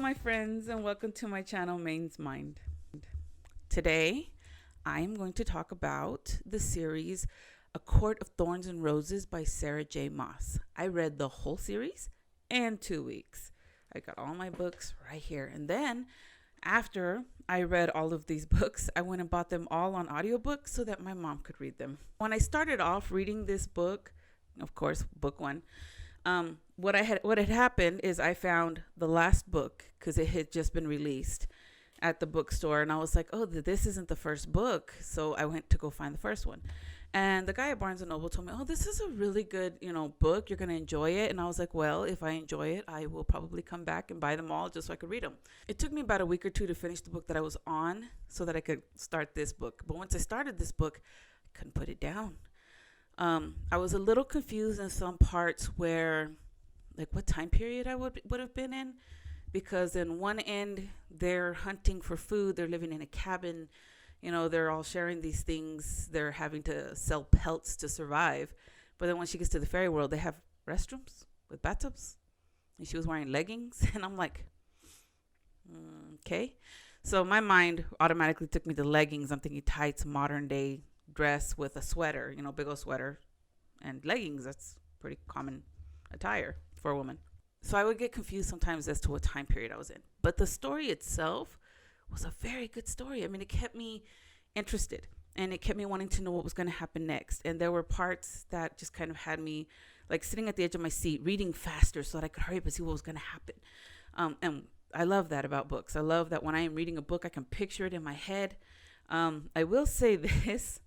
my friends, and welcome to my channel, Maine's Mind. Today, I am going to talk about the series A Court of Thorns and Roses by Sarah J. Maas. I read the whole series in 2 weeks. I got all my books right here. And then, after I read all of these books, I went and bought them all on audiobooks so that my mom could read them. When I started off reading this book, of course, book one, what had happened is I found the last book because it had just been released at the bookstore, and I was like, oh, this isn't the first book. So I went to go find the first one, and the guy at Barnes & Noble told me, oh, this is a really good, book. You're going to enjoy it. And I was like, well, if I enjoy it, I will probably come back and buy them all just so I could read them. It took me about a week or two to finish the book that I was on so that I could start this book. But once I started this book, I couldn't put it down. I was a little confused in some parts where, like, what time period I would have been in, because in one end they're hunting for food, they're living in a cabin, they're all sharing these things, they're having to sell pelts to survive. But then when she gets to the fairy world, they have restrooms with bathtubs, and she was wearing leggings, and I'm like, okay. So my mind automatically took me to leggings. I'm thinking tights, modern day dress with a sweater, big old sweater and leggings. That's pretty common attire for a woman. So I would get confused sometimes as to what time period I was in. But the story itself was a very good story. I mean, it kept me interested and it kept me wanting to know what was going to happen next. And there were parts that just kind of had me like sitting at the edge of my seat, reading faster so that I could hurry up and see what was going to happen. And I love that about books. I love that when I am reading a book, I can picture it in my head. I will say this.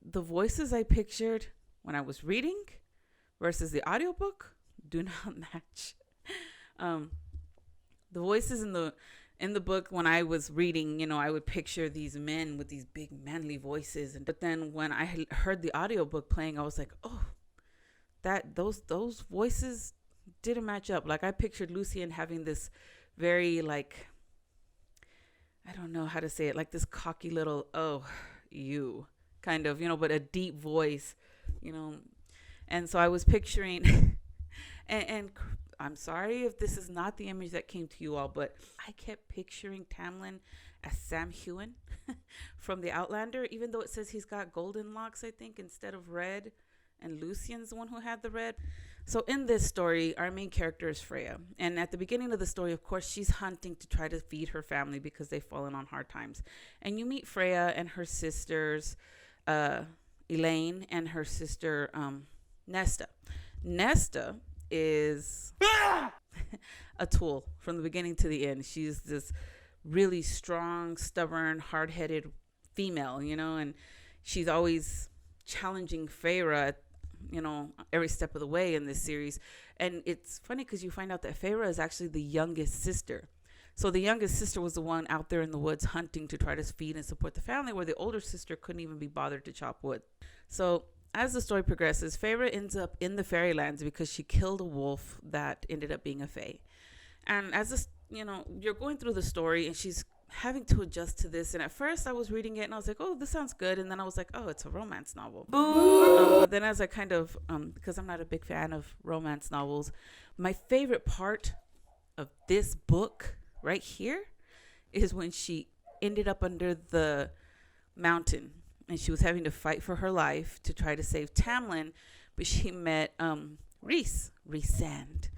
The voices I pictured when I was reading versus the audiobook do not match. The voices in the book when I was reading, I would picture these men with these big manly voices, but then when I heard the audiobook playing, I was like, oh, those voices didn't match up. Like I pictured Lucien having this very, like, I don't know how to say it, like this cocky little, oh, you kind of, but a deep voice, and so I was picturing and I'm sorry if this is not the image that came to you all, but I kept picturing Tamlin as Sam Heughan from the Outlander, even though it says he's got golden locks, I think, instead of red, and Lucien's the one who had the red. So in this story, our main character is Freya, and at the beginning of the story, of course, she's hunting to try to feed her family because they've fallen on hard times. And you meet Freya and her sisters, Elaine and her sister Nesta. Nesta is a tool from the beginning to the end. She's this really strong, stubborn, hard-headed female, and she's always challenging Feyre, every step of the way in this series. And it's funny because you find out that Feyre is actually the youngest sister. So the youngest sister was the one out there in the woods hunting to try to feed and support the family, where the older sister couldn't even be bothered to chop wood. So as the story progresses, Feyre ends up in the fairylands because she killed a wolf that ended up being a fae. And as this, you're going through the story and she's having to adjust to this. And at first I was reading it and I was like, oh, this sounds good. And then I was like, oh, it's a romance novel. But then as I kind of, because I'm not a big fan of romance novels, my favorite part of this book right here is when she ended up under the mountain and she was having to fight for her life to try to save Tamlin, but she met Rhysand.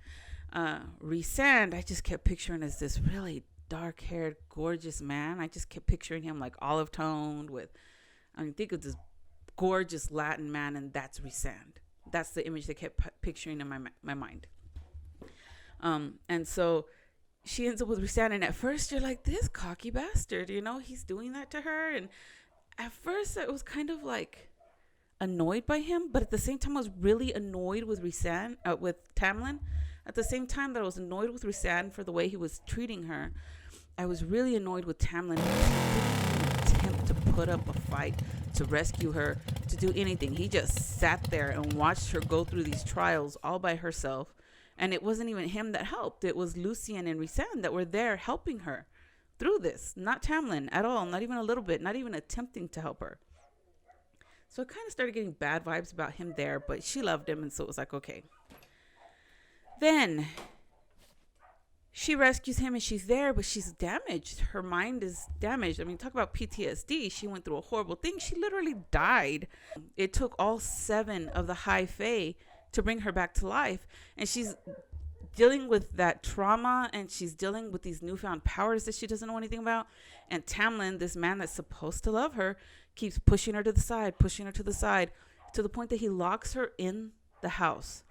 Rhysand, I just kept picturing as this really dark-haired, gorgeous man. I just kept picturing him like olive-toned with, think of this gorgeous Latin man, and that's Rhysand. That's the image they kept picturing in my mind. And so she ends up with Rhysand, and at first you're like, this cocky bastard, he's doing that to her. And at first I was kind of like annoyed by him, but at the same time I was really annoyed with Rhysand, with Tamlin. At the same time that I was annoyed with Rhysand for the way he was treating her, I was really annoyed with Tamlin. He didn't even attempt to put up a fight, to rescue her, to do anything. He just sat there and watched her go through these trials all by herself. And it wasn't even him that helped. It was Lucien and Rhysand that were there helping her through this. Not Tamlin at all. Not even a little bit. Not even attempting to help her. So I kind of started getting bad vibes about him there. But she loved him. And so it was like, okay. Then she rescues him and she's there, but she's damaged. Her mind is damaged. I mean, talk about PTSD. She went through a horrible thing. She literally died. It took all 7 of the High Fae to bring her back to life. And she's dealing with that trauma, and she's dealing with these newfound powers that she doesn't know anything about. And Tamlin, this man that's supposed to love her, keeps pushing her to the side, to the point that he locks her in the house.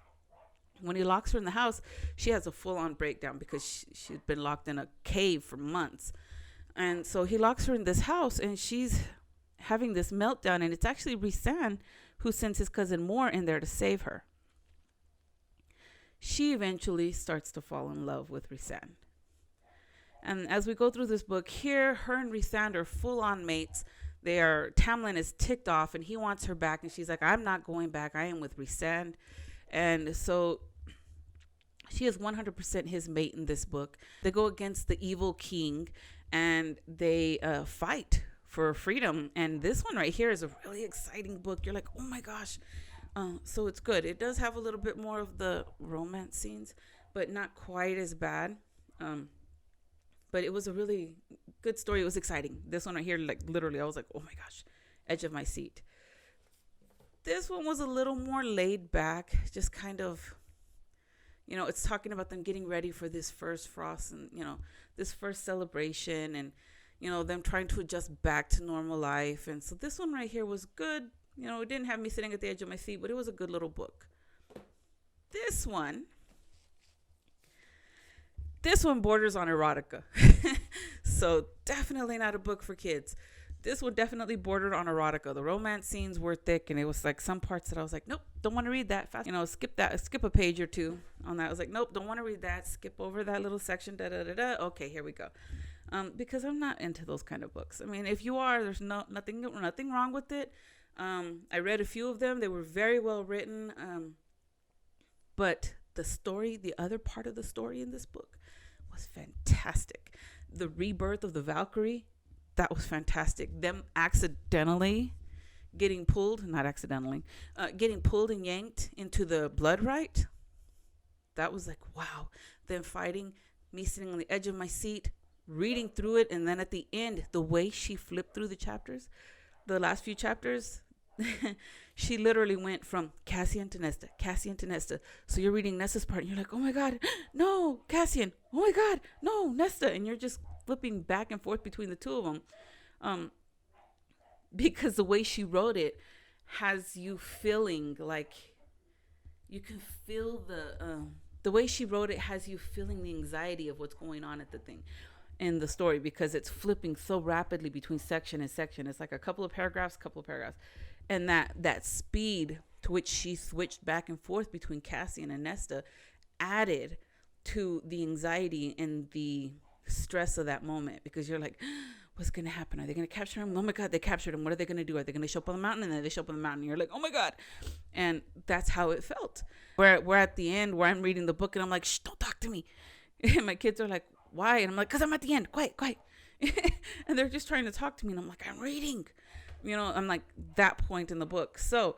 When he locks her in the house, she has a full-on breakdown because she's been locked in a cave for months. And so he locks her in this house, and she's having this meltdown. And it's actually Rhysand who sends his cousin Mor in there to save her. She eventually starts to fall in love with Rhysand. And as we go through this book here, her and Rhysand are full-on mates. Tamlin is ticked off, and he wants her back. And she's like, I'm not going back. I am with Rhysand. And so she is 100% his mate in this book. They go against the evil king, and they fight for freedom. And this one right here is a really exciting book. You're like, oh my gosh. So it's good. It does have a little bit more of the romance scenes, but not quite as bad. But it was a really good story. It was exciting. This one right here, like literally, I was like, oh my gosh, edge of my seat. This one was a little more laid back, just kind of, it's talking about them getting ready for this first frost and, this first celebration and, them trying to adjust back to normal life. And so this one right here was good. It didn't have me sitting at the edge of my seat, but it was a good little book. This one borders on erotica. So definitely not a book for kids. This one definitely bordered on erotica. The romance scenes were thick, and it was like some parts that I was like, nope, don't want to read that fast. Skip a page or two on that. I was like, nope, don't want to read that. Skip over that little section. Okay, here we go. Because I'm not into those kind of books. I mean, if you are, there's nothing wrong with it. I read a few of them. They were very well written. But the other part of the story in this book was fantastic. The rebirth of the Valkyrie, that was fantastic. Them accidentally getting pulled and yanked into the blood rite. That was like, wow. Them fighting, me sitting on the edge of my seat, reading through it. And then at the end, the way she flipped through the last few chapters, she literally went from Cassian to Nesta. So you're reading Nesta's part and you're like, oh my God, no, Cassian. Oh my God, no, Nesta. And you're just flipping back and forth between the two of them. Because the way she wrote it has you feeling like you can feel the way she wrote it has you feeling the anxiety of what's going on at the thing in the story, because it's flipping so rapidly between section and section. It's like a couple of paragraphs. And that speed to which she switched back and forth between Cassian and Nesta added to the anxiety and the stress of that moment, because you're like, what's going to happen? Are they going to capture him? Oh my God, they captured him. What are they going to do? Are they going to show up on the mountain? And then they show up on the mountain. And you're like, oh my God. And that's how it felt. We're at the end where I'm reading the book and I'm like, shh, don't talk to me. And my kids are like, why? And I'm like, because I'm at the end. Quiet. And they're just trying to talk to me. And I'm like, I'm reading. I'm like that point in the book. So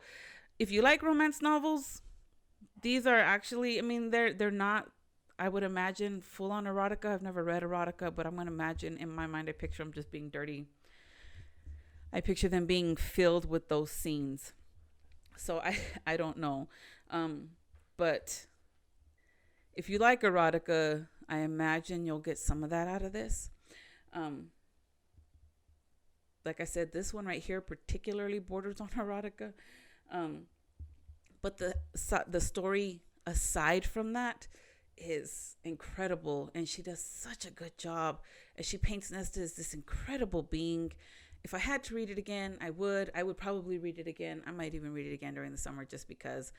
if you like romance novels, these are actually, they're not, I would imagine, full on erotica. I've never read erotica, but I'm going to imagine in my mind, I picture them just being dirty. I picture them being filled with those scenes. So I don't know. But if you like erotica, I imagine you'll get some of that out of this. Like I said, this one right here particularly borders on erotica. But the story aside from that is incredible. And she does such a good job. And she paints Nesta as this incredible being. If I had to read it again, I would. I would probably read it again. I might even read it again during the summer just because.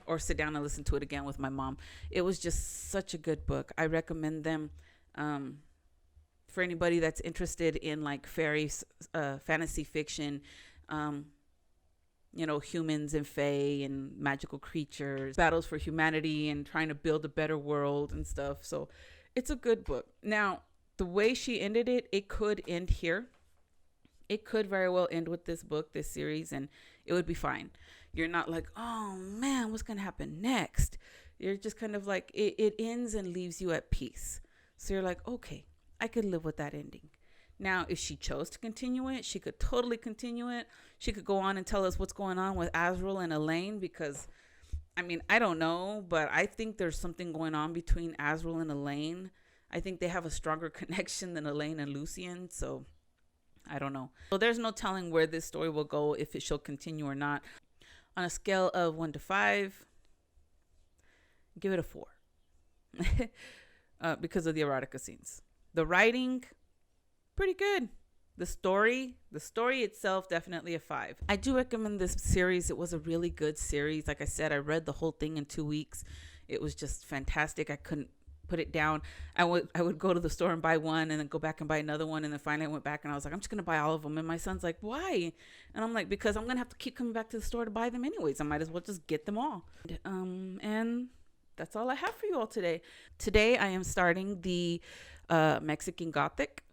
Or sit down and listen to it again with my mom. It was just such a good book. I recommend them. For anybody that's interested in like fairies, fantasy fiction, humans and fae and magical creatures, battles for humanity and trying to build a better world and stuff. So it's a good book. Now, the way she ended it, it could end here. It could very well end with this book, this series, and it would be fine. You're not like, oh man, what's going to happen next? You're just kind of like, it ends and leaves you at peace. So you're like, okay, I could live with that ending. Now, if she chose to continue it, she could totally continue it. She could go on and tell us what's going on with Azrael and Elaine, because, I mean, I don't know, but I think there's something going on between Azrael and Elaine. I think they have a stronger connection than Elaine and Lucien, so I don't know. So there's no telling where this story will go, if she'll continue or not. On a scale of 1 to 5, give it a 4 because of the erotica scenes. The writing, pretty good. The story itself, definitely a 5. I do recommend this series. It was a really good series. Like I said, I read the whole thing in 2 weeks. It was just fantastic. I couldn't put it down. I would go to the store and buy one and then go back and buy another one, and then finally I went back and I was like, I'm just gonna buy all of them. And my son's like, why? And I'm like, because I'm gonna have to keep coming back to the store to buy them anyways. I might as well just get them all. And that's all I have for you all today. Today I am starting the Mexican Gothic.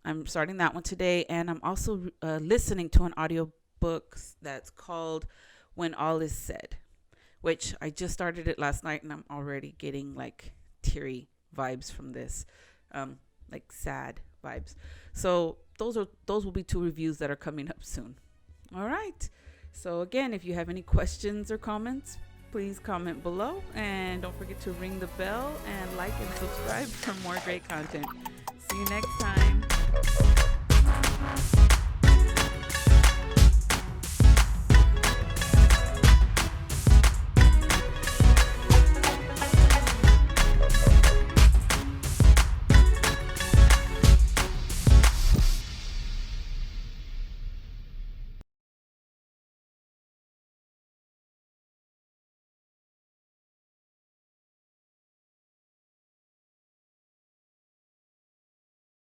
I'm starting that one today, and I'm also listening to an audiobook that's called When All Is Said, which I just started it last night, and I'm already getting like teary vibes from this, like sad vibes. So those will be 2 reviews that are coming up soon. All right. So again, if you have any questions or comments, please comment below, and don't forget to ring the bell and like and subscribe for more great content. See you next time.